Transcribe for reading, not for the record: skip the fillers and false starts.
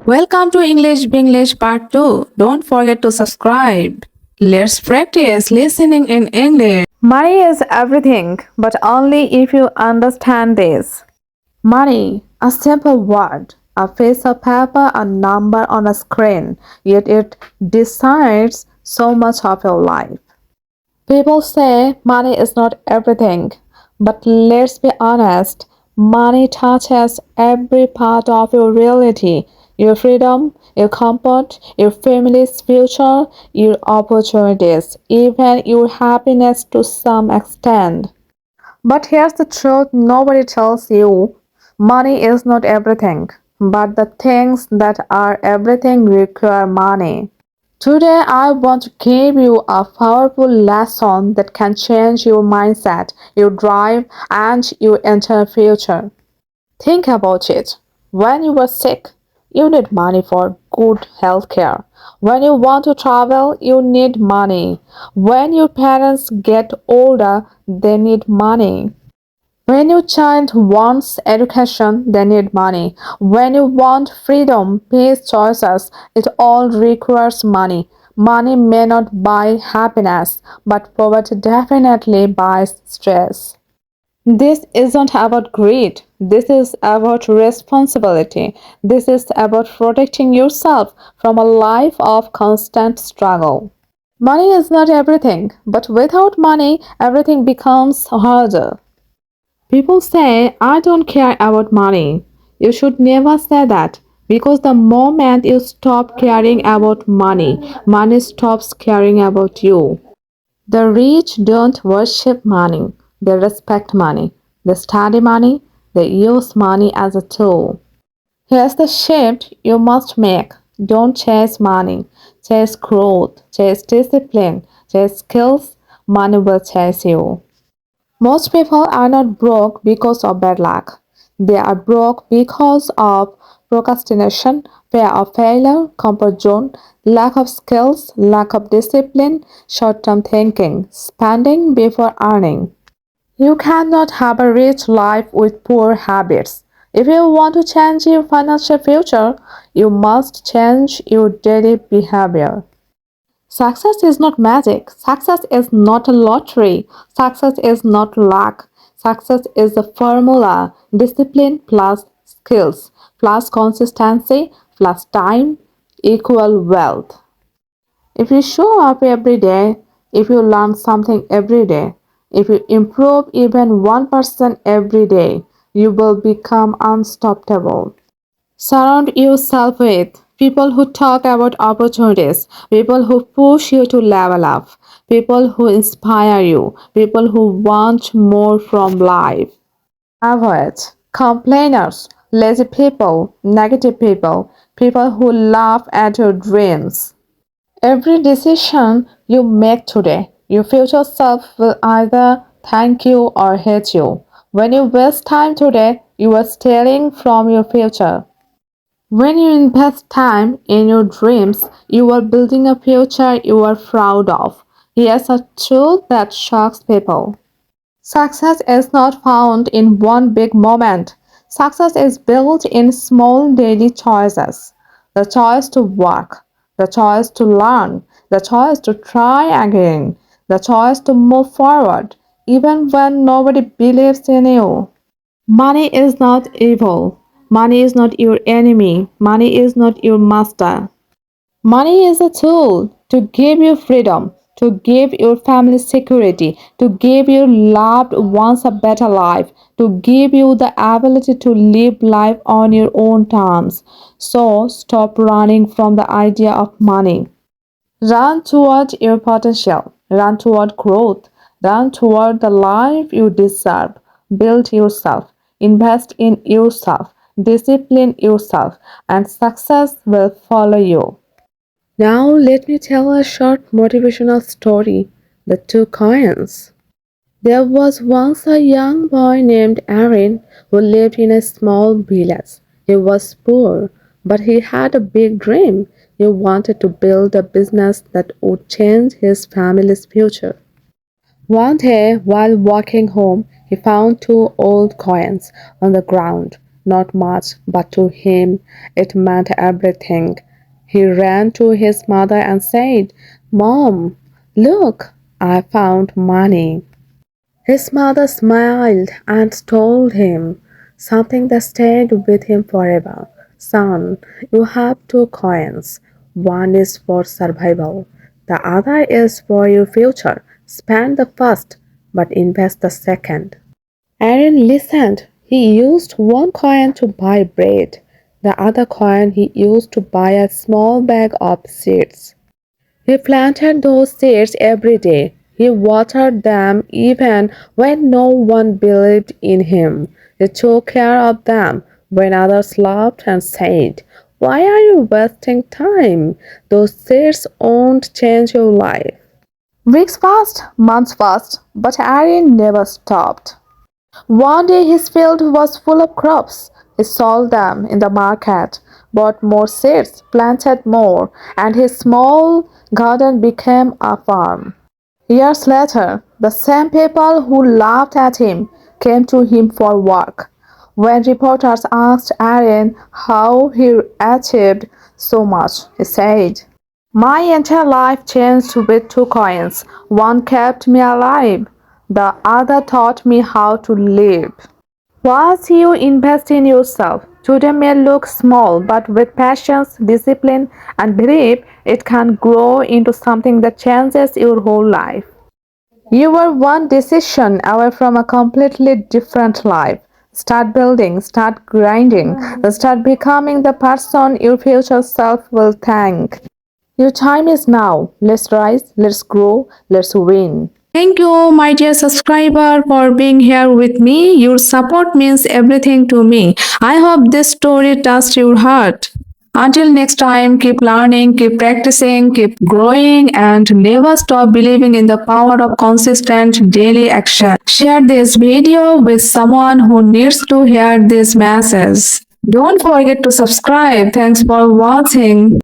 Welcome to English Binglish Part 2. Don't forget to subscribe. Let's practice listening in English. Money is everything, but only if you understand this. Money, a simple word, a piece of paper, a number on a screen, yet it decides so much of your life. People say money is not everything, but let's be honest, money touches every part of your reality, your freedom, your comfort, your family's future, your opportunities, even your happiness to some extent. But here's the truth nobody tells you money is not everything, but the things that are everything require money. Today, I want to give you a powerful lesson that can change your mindset, your drive, and your entire future. Think about it. When you were sick, you need money for good health care. When you want to travel, you need money. When your parents get older, they need money. When your child wants education, they need money. When you want freedom, peace, choices, it all requires money. Money may not buy happiness, but poverty definitely buys stress. This isn't about greed. This is about responsibility. This is about protecting yourself from a life of constant struggle. Money is not everything, but without money, everything becomes harder. People say, I don't care about money. You should never say that because the moment you stop caring about money, money stops caring about you. The rich don't worship money, they respect money, they study money, they use money as a tool. Here's the shift you must make. Don't chase money, chase growth, chase discipline, chase skills. Money will chase you. Most people are not broke because of bad luck. They are broke because of procrastination, fear of failure, comfort zone, lack of skills, lack of discipline, short term thinking, spending before earning. You cannot have a rich life with poor habits. If you want to change your financial future, you must change your daily behavior. Success is not magic. Success is not a lottery. Success is not luck. Success is a formula. Discipline plus skills plus consistency plus time equal wealth. If you show up every day, if you learn something every day, if you improve even 1% every day, you will become unstoppable. Surround yourself with people who talk about opportunities, people who push you to level up, people who inspire you, people who want more from life. Avoid complainers, lazy people, negative people, people who laugh at your dreams. Every decision you make today, your future self will either thank you or hate you. When you waste time today, you are stealing from your future. When you invest time in your dreams, you are building a future you are proud of. Here's a truth that shocks people. Success is not found in one big moment. Success is built in small daily choices. The choice to work, the choice to learn, the choice to try again, the choice to move forward, even when nobody believes in you. Money is not evil. Money is not your enemy. Money is not your master. Money is a tool to give you freedom, to give your family security, to give your loved ones a better life, to give you the ability to live life on your own terms. So stop running from the idea of money. Run toward your potential. Run toward growth. Run toward the life you deserve. Build yourself. Invest in yourself. Discipline yourself. And success will follow you. Now, let me tell a short motivational story. The two coins. There was once a young boy named Aaron who lived in a small village. He was poor, but he had a big dream. He wanted to build a business that would change his family's future. One day, while walking home, he found two old coins on the ground. not much, but to him it meant everything. He ran to his mother and said, "Mom, look, I found money." His mother smiled and told him something that stayed with him forever. "Son, you have two coins. One is for survival, the other is for your future. Spend the first, but invest the second." Aaron listened. He used one coin to buy bread. The other coin he used to buy a small bag of seeds. He planted those seeds every day. He watered them even when no one believed in him. He took care of them when others laughed and said, "Why are you wasting time? Those seeds won't change your life." Weeks passed, months passed, but Aaron never stopped. One day his field was full of crops. He sold them in the market, bought more seeds, planted more, and his small garden became a farm. Years later, the same people who laughed at him came to him for work. When reporters asked Aaron how he achieved so much, he said, "My entire life changed with two coins. One kept me alive, the other taught me how to live." Once you invest in yourself, today may look small, but with patience, discipline, and belief, it can grow into something that changes your whole life. You are one decision away from a completely different life. Start building, start grinding, start becoming the person your future self will thank. Your time is now. Let's rise, let's grow, let's win. Thank you, my dear subscriber, for being here with me. Your support means everything to me. I hope this story touched your heart. Until next time, keep learning, keep practicing, keep growing, and never stop believing in the power of consistent daily action. Share this video with someone who needs to hear this message. Don't forget to subscribe. Thanks for watching.